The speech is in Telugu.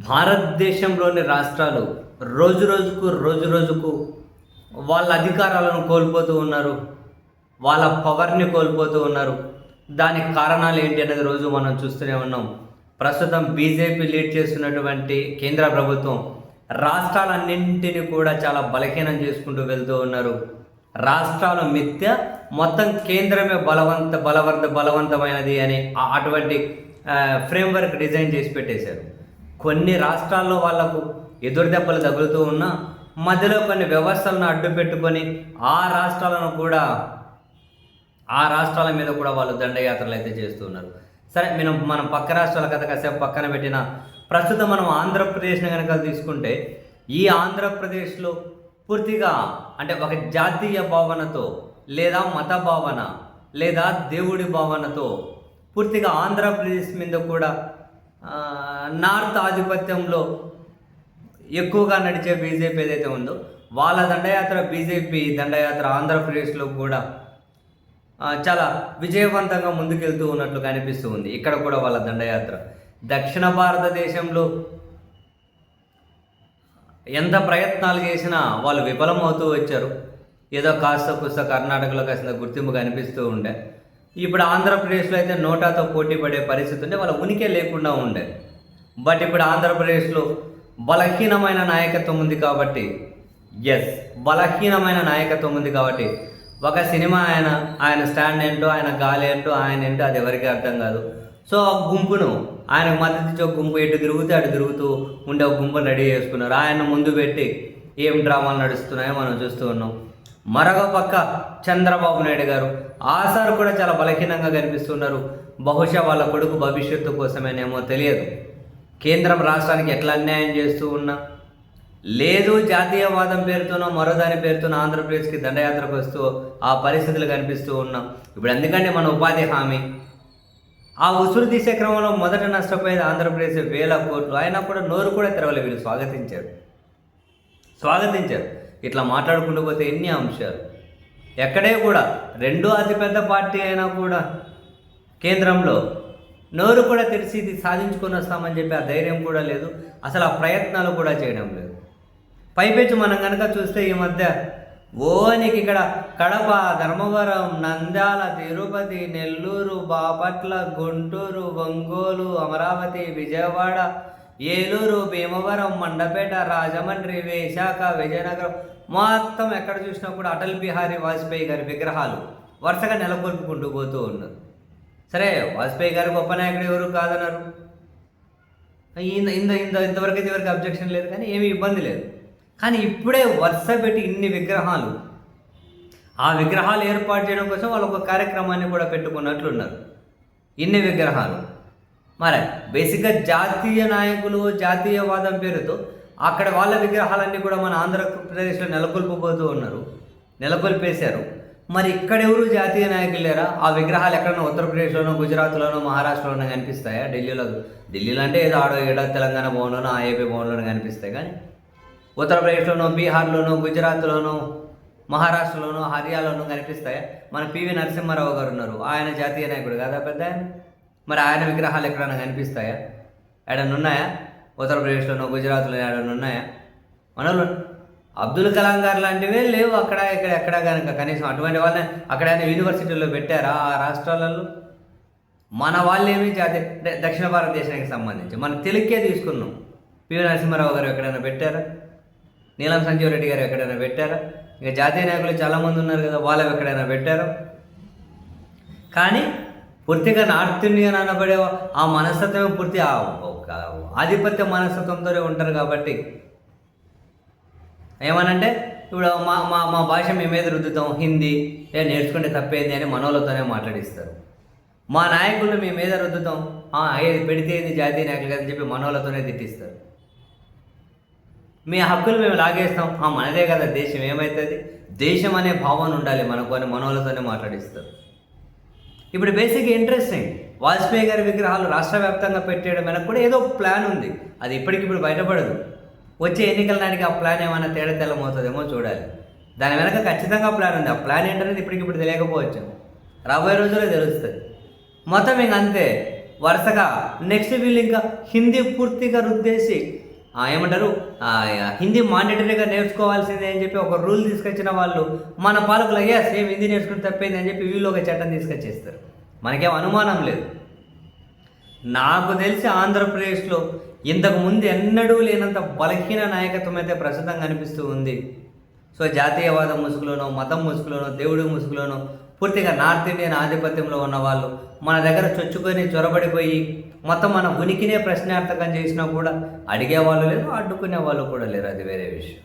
భారతదేశంలోని రాష్ట్రాలు రోజు రోజుకు వాళ్ళ అధికారాలను కోల్పోతూ ఉన్నారు. వాళ్ళ పవర్‌ని కోల్పోతూ ఉన్నారు. దానికి కారణాలు ఏంటి అనేది రోజు మనం చూస్తూనే ఉన్నాం. ప్రస్తుతం బీజేపీ లీడ్ చేస్తున్నటువంటి కేంద్ర ప్రభుత్వం రాష్ట్రాలన్నింటినీ కూడా చాలా బలహీనం చేసుకుంటూ వెళ్తూ ఉన్నారు. రాష్ట్రాల మిథ్య, మొత్తం కేంద్రమే బలవంతమైనది అని అటువంటి ఫ్రేమ్వర్క్ డిజైన్ చేసి పెట్టేశారు. కొన్ని రాష్ట్రాల్లో వాళ్లకు ఎదురు దెబ్బలు తగులుతూ ఉన్నా మధ్యలో కొన్ని వ్యవస్థలను అడ్డు పెట్టుకొని ఆ రాష్ట్రాల మీద కూడా వాళ్ళు దండయాత్రలు అయితే చేస్తూ ఉన్నారు. సరే, మనం పక్క రాష్ట్రాల కథ కాసేపు పక్కన పెట్టిన ప్రస్తుతం మనం ఆంధ్రప్రదేశ్ని కనుక తీసుకుంటే, ఈ ఆంధ్రప్రదేశ్లో పూర్తిగా అంటే ఒక జాతీయ భావనతో లేదా మత భావన లేదా దేవుడి భావనతో పూర్తిగా ఆంధ్రప్రదేశ్ మీద కూడా నార్త్ ఆధిపత్యంలో ఎక్కువగా నడిచే బీజేపీ ఏదైతే ఉందో వాళ్ళ దండయాత్ర, బీజేపీ దండయాత్ర ఆంధ్రప్రదేశ్లో కూడా చాలా విజయవంతంగా ముందుకెళ్తూ ఉన్నట్లు కనిపిస్తూ ఉంది. ఇక్కడ కూడా వాళ్ళ దండయాత్ర దక్షిణ భారతదేశంలో ఎంత ప్రయత్నాలు చేసినా వాళ్ళు విఫలమవుతూ వచ్చారు. ఏదో కాస్త కర్ణాటకలో కాస్త గుర్తింపు కనిపిస్తూ ఉండే. ఇప్పుడు ఆంధ్రప్రదేశ్లో అయితే నోటాతో పోటీ పడే పరిస్థితి ఉండే, వాళ్ళ ఉనికి లేకుండా ఉండే. బట్ ఇప్పుడు ఆంధ్రప్రదేశ్లో బలహీనమైన నాయకత్వం ఉంది కాబట్టి, బలహీనమైన నాయకత్వం ఉంది కాబట్టి ఒక సినిమా ఆయన స్టాండ్ ఏంటో, ఆయన గాలి ఏంటో, ఆయన ఏంటో అది ఎవరికి అర్థం కాదు. సో ఆ గుంపును ఆయనకు మద్దతు ఇచ్చే ఒక గుంపు ఎటు తిరుగుతూ అటు తిరుగుతూ ఉండే ఒక గుంపును రెడీ చేసుకున్నారు. ఆయన ముందు పెట్టి ఏం డ్రామాలు నడుస్తున్నాయో మనం చూస్తూ ఉన్నాం. మరొక పక్క చంద్రబాబు నాయుడు గారు ఆసారు కూడా చాలా బలహీనంగా కనిపిస్తున్నారు. బహుశా వాళ్ళ కొడుకు భవిష్యత్తు కోసమేనేమో తెలియదు. కేంద్రం రాష్ట్రానికి ఎట్లా అన్యాయం చేస్తూ ఉన్నా లేదు, జాతీయవాదం పేరుతోనో మరో దాని పేరుతోనో ఆంధ్రప్రదేశ్కి దండయాత్రకు వస్తూ ఆ పరిస్థితులు కనిపిస్తూ ఉన్నాం. ఇప్పుడు ఎందుకంటే మన ఉపాధి హామీ ఆ ఉసురు తీసే క్రమంలో మొదట నష్టపోయేది ఆంధ్రప్రదేశ్ వేల కోట్లు. అయినా కూడా నోరు కూడా తెరవలేదు. వీళ్ళు స్వాగతించారు. ఇట్లా మాట్లాడుకుంటూ పోతే ఎన్ని అంశాలు. ఎక్కడే కూడా రెండో అతిపెద్ద పార్టీ అయినా కూడా కేంద్రంలో నోరు కూడా తెరిచి ఇది సాధించుకొని వస్తామని చెప్పి ఆ ధైర్యం కూడా లేదు. అసలు ఆ ప్రయత్నాలు కూడా చేయడం లేదు. పైపెచ్చు మనం కనుక చూస్తే ఈ మధ్య నీకు ఇక్కడ కడప, ధర్మవరం, నంద్యాల, తిరుపతి, నెల్లూరు, బాపట్ల, గుంటూరు, ఒంగోలు, అమరావతి, విజయవాడ, ఏలూరు, భీమవరం, మండపేట, రాజమండ్రి, విశాఖ, విజయనగరం మొత్తం ఎక్కడ చూసినా కూడా అటల్ బిహారీ వాజ్పేయి గారి విగ్రహాలు వరుసగా నెలకొల్పుకుంటూ పోతూ ఉన్నారు. సరే, వాజ్పేయి గారు గొప్ప నాయకుడు, ఎవరు కాదన్నారు. ఇంతవరకు అయితే ఎవరికి అబ్జెక్షన్ లేదు, కానీ ఏమీ ఇబ్బంది లేదు. కానీ ఇప్పుడే వరుస పెట్టి ఇన్ని విగ్రహాలు, ఆ విగ్రహాలు ఏర్పాటు చేయడం కోసం వాళ్ళు ఒక కార్యక్రమాన్ని కూడా పెట్టుకున్నట్లున్నారు. ఇన్ని విగ్రహాలు మరి బేసిక్గా జాతీయ నాయకులు జాతీయవాదం పేరుతో అక్కడ వాళ్ళ విగ్రహాలన్నీ కూడా మన ఆంధ్రప్రదేశ్లో నెలకొల్పేశారు. మరి ఇక్కడెవరు జాతీయ నాయకులు లేరా? ఆ విగ్రహాలు ఎక్కడన్నా ఉత్తరప్రదేశ్లోనో, గుజరాత్లోనో, మహారాష్ట్రలోనో కనిపిస్తాయా? ఢిల్లీలో అంటే ఏదో ఏడో తెలంగాణ భవన్లోనో, ఏపీ భవన్లోనో కనిపిస్తాయి. కానీ ఉత్తరప్రదేశ్లోనో, బీహార్లోనో, గుజరాత్లోనో, మహారాష్ట్రలోనో, హర్యానాలోనో కనిపిస్తాయా? మన పివి నరసింహారావు గారు ఉన్నారు, ఆయన జాతీయ నాయకుడు కదా పెద్ద ఆయన. మరి ఆయన విగ్రహాలు ఎక్కడైనా కనిపిస్తాయా? ఏడన్నా ఉన్నాయా? ఉత్తరప్రదేశ్లోనో, గుజరాత్లో ఏడన్నా ఉన్నాయా? మనలో అబ్దుల్ కలాం గారు లాంటివే లేవు అక్కడ ఎక్కడ కనుక. కనీసం అటువంటి వాళ్ళని అక్కడైనా యూనివర్సిటీల్లో పెట్టారా ఆ రాష్ట్రాలలో? మన వాళ్ళేమి దక్షిణ భారతదేశానికి సంబంధించి మన తెలుగుకే తీసుకున్నాం. పివి నరసింహారావు గారు ఎక్కడైనా పెట్టారా? నీలం సంజీవ్ రెడ్డి గారు ఎక్కడైనా పెట్టారా? ఇంకా జాతీయ నాయకులు చాలామంది ఉన్నారు కదా, వాళ్ళు ఎక్కడైనా పెట్టారా? కానీ పూర్తిగా నార్త్ ఇండియన్ అనబడే ఆ మనస్తత్వం పూర్తి ఆధిపత్య మనస్తత్వంతోనే ఉంటారు. కాబట్టి ఏమనంటే ఇప్పుడు మా భాష మేమేది రుద్దుతాం, హిందీ నేర్చుకుంటే తప్పేంది అని మనోళ్ళతోనే మాట్లాడిస్తారు. మా నాయకులు మేమేదో రుద్దుతాం, ఏది పెడితే ఏంది జాతీయ నాయకులు కదని చెప్పి మనోళ్ళతోనే తిట్టిస్తారు. మీ హక్కులు మేము లాగేస్తాం, మనదే కదా దేశం, ఏమవుతుంది? దేశం అనే భావన ఉండాలి మనకు అని మనోళ్ళతోనే మాట్లాడిస్తారు. ఇప్పుడు బేసిక్ ఇంట్రెస్టింగ్, వాజ్పేయి గారి విగ్రహాలు రాష్ట్ర వ్యాప్తంగా పెట్టేయడం వెనక కూడా ఏదో ప్లాన్ ఉంది. అది ఇప్పటికిప్పుడు బయటపడదు. వచ్చే ఎన్నికల నాటికి ఆ ప్లాన్ ఏమైనా తెల్లమవుతుందేమో చూడాలి. దాని వెనక ఖచ్చితంగా ప్లాన్ ఉంది. ఆ ప్లాన్ ఏంటనేది ఇప్పటికిప్పుడు తెలియకపోవచ్చు, రాబోయే రోజుల్లో తెలుస్తుంది. మొత్తం ఇంక అంతే. వరుసగా నెక్స్ట్ వీళ్ళు ఇంకా హిందీ పూర్తిగా రుద్దేసి ఏమంటారు హిందీ మాండేటరీగా నేర్చుకోవాల్సిందే అని చెప్పి ఒక రూల్ తీసుకొచ్చిన వాళ్ళు మన పాలకులు అయ్యా సేమ్ హిందీ నేర్చుకుని తప్పైంది అని చెప్పి వీళ్ళు ఒక చట్టం తీసుకొచ్చేస్తారు. మనకేం అనుమానం లేదు. నాకు తెలిసి ఆంధ్రప్రదేశ్లో ఇంతకుముందు ఎన్నడూ లేనంత బలహీన నాయకత్వం అయితే ప్రస్తుతం కనిపిస్తూ ఉంది. సో జాతీయవాదం ముసుగులోనో మతం ముసుగులోనో దేవుడి ముసుగులోనో పూర్తిగా నార్త్ ఇండియన్ ఆధిపత్యంలో ఉన్న వాళ్ళు మన దగ్గర చొచ్చుకొని చొరబడిపోయి మొత్తం మన ఉనికినే ప్రశ్నార్థకం చేసినా కూడా అడిగే వాళ్ళు లేరు, అడ్డుకునే వాళ్ళు కూడా లేరు. అది వేరే విషయం.